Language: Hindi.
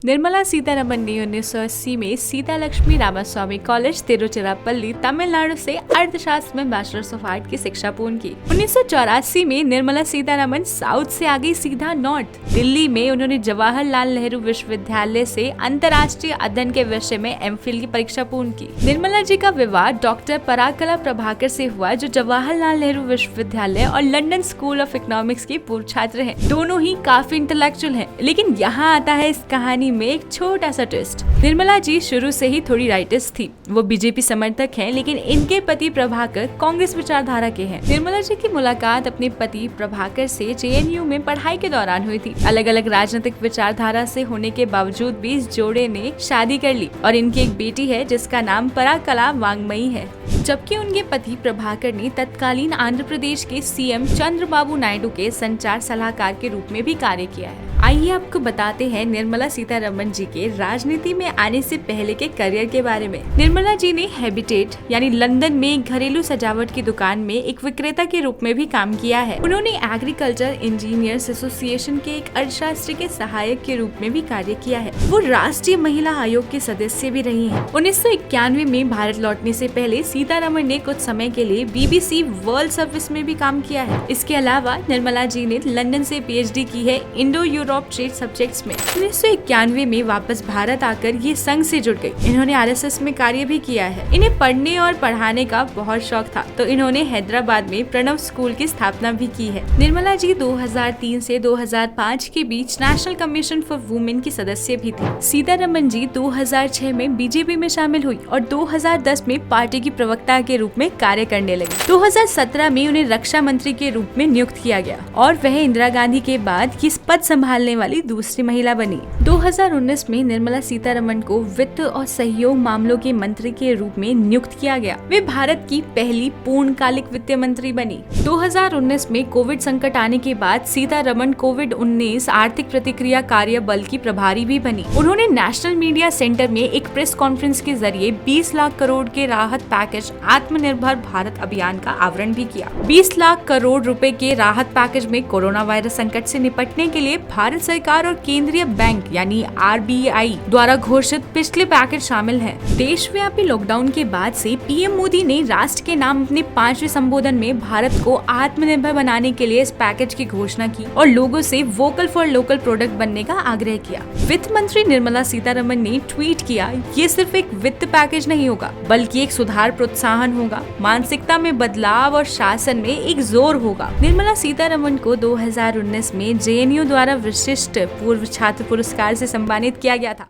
निर्मला सीतारमण ने 1980 में सीता लक्ष्मी रामास्वामी कॉलेज तिरुचिरापल्ली तमिलनाडु से अर्थशास्त्र में बैचलर्स ऑफ आर्ट की शिक्षा पूर्ण की। 1984 में निर्मला सीतारमण साउथ से आगे सीधा नॉर्थ दिल्ली में उन्होंने जवाहरलाल नेहरू विश्वविद्यालय से अंतर्राष्ट्रीय अध्ययन के विषय में एमफिल की परीक्षा पूर्ण की। निर्मला जी का विवाह डॉक्टर पराकला प्रभाकर से हुआ, जो जवाहरलाल नेहरू विश्वविद्यालय और लंदन स्कूल ऑफ इकोनॉमिक्स के पूर्व छात्र हैं। दोनों ही काफी इंटेलेक्चुअल हैं, लेकिन यहाँ आता है इस कहानी में एक छोटा सा ट्विस्ट। निर्मला जी शुरू से ही थोड़ी राइटिस्ट थी। वो बीजेपी समर्थक हैं, लेकिन इनके पति प्रभाकर कांग्रेस विचारधारा के हैं। निर्मला जी की मुलाकात अपने पति प्रभाकर से जेएनयू में पढ़ाई के दौरान हुई थी। अलग अलग राजनीतिक विचारधारा से होने के बावजूद भी इस जोड़े ने शादी कर ली और इनकी एक बेटी है जिसका नाम पराकला वांगमयी है। जबकि उनके पति प्रभाकर ने तत्कालीन आंध्र प्रदेश के सीएम चंद्रबाबू नायडू के संचार सलाहकार के रूप में भी कार्य किया है। आइए आपको बताते हैं निर्मला सीतारमण जी के राजनीति में आने से पहले के करियर के बारे में। निर्मला जी ने हैबिटेट यानी लंदन में एक घरेलू सजावट की दुकान में एक विक्रेता के रूप में भी काम किया है। उन्होंने एग्रीकल्चर इंजीनियर्स एसोसिएशन के एक अर्थशास्त्री के सहायक के रूप में भी कार्य किया है। वो राष्ट्रीय महिला आयोग के सदस्य भी रही है। 1991 में भारत लौटने से पहले सीतारमण ने कुछ समय के लिए BBC वर्ल्ड सर्विस में भी काम किया है। इसके अलावा निर्मला जी ने लंदन से PhD की है इंडो यूरोप ट्रेड सब्जेक्ट्स में। 1991 में वापस भारत आकर ये संघ से जुड़ गई। इन्होंने RSS में कार्य भी किया है। इन्हें पढ़ने और पढ़ाने का बहुत शौक था, तो इन्होंने हैदराबाद में प्रणव स्कूल की स्थापना भी की है। निर्मला जी 2003 से 2005 के बीच नेशनल कमीशन फॉर वुमेन की सदस्य भी थी। सीतारमण जी 2006 में बीजेपी में शामिल हुई और 2010 में पार्टी की प्रवक्ता के रूप में कार्य करने लगी। 2017 में उन्हें रक्षा मंत्री के रूप में नियुक्त किया गया और वह इंदिरा गांधी के बाद इस पद संभालने वाली दूसरी महिला बनी। 2019 में निर्मला सीतारमण को वित्त और सहयोग मामलों के मंत्री के रूप में नियुक्त किया गया। वे भारत की पहली पूर्णकालिक वित्त मंत्री बनी। 2019 में कोविड संकट आने के बाद सीतारमण कोविड-19 आर्थिक प्रतिक्रिया कार्य बल की प्रभारी भी बनी। उन्होंने नेशनल मीडिया सेंटर में एक प्रेस कॉन्फ्रेंस के जरिए 20 लाख करोड़ के राहत पैकेज आत्मनिर्भर भारत अभियान का आवरण भी किया। 20 लाख करोड़ रुपए के राहत पैकेज में कोरोना वायरस संकट से निपटने के लिए भारत सरकार और केंद्रीय बैंक यानी RBI द्वारा घोषित पिछले पैकेज शामिल है। देशव्यापी लॉकडाउन के बाद से पीएम मोदी ने राष्ट्र के नाम अपने 5वें संबोधन में भारत को आत्मनिर्भर बनाने के लिए इस पैकेज की घोषणा की और लोगों से वोकल फॉर लोकल प्रोडक्ट बनने का आग्रह किया। वित्त मंत्री निर्मला सीतारमण ने ट्वीट किया, ये सिर्फ एक वित्त पैकेज नहीं होगा, बल्कि एक सुधार प्रोत्साहन होगा, मानसिकता में बदलाव और शासन में एक जोर होगा। निर्मला सीतारमण को 2019 में JNU द्वारा विशिष्ट पूर्व छात्र पुरस्कार से सम्मानित किया गया था।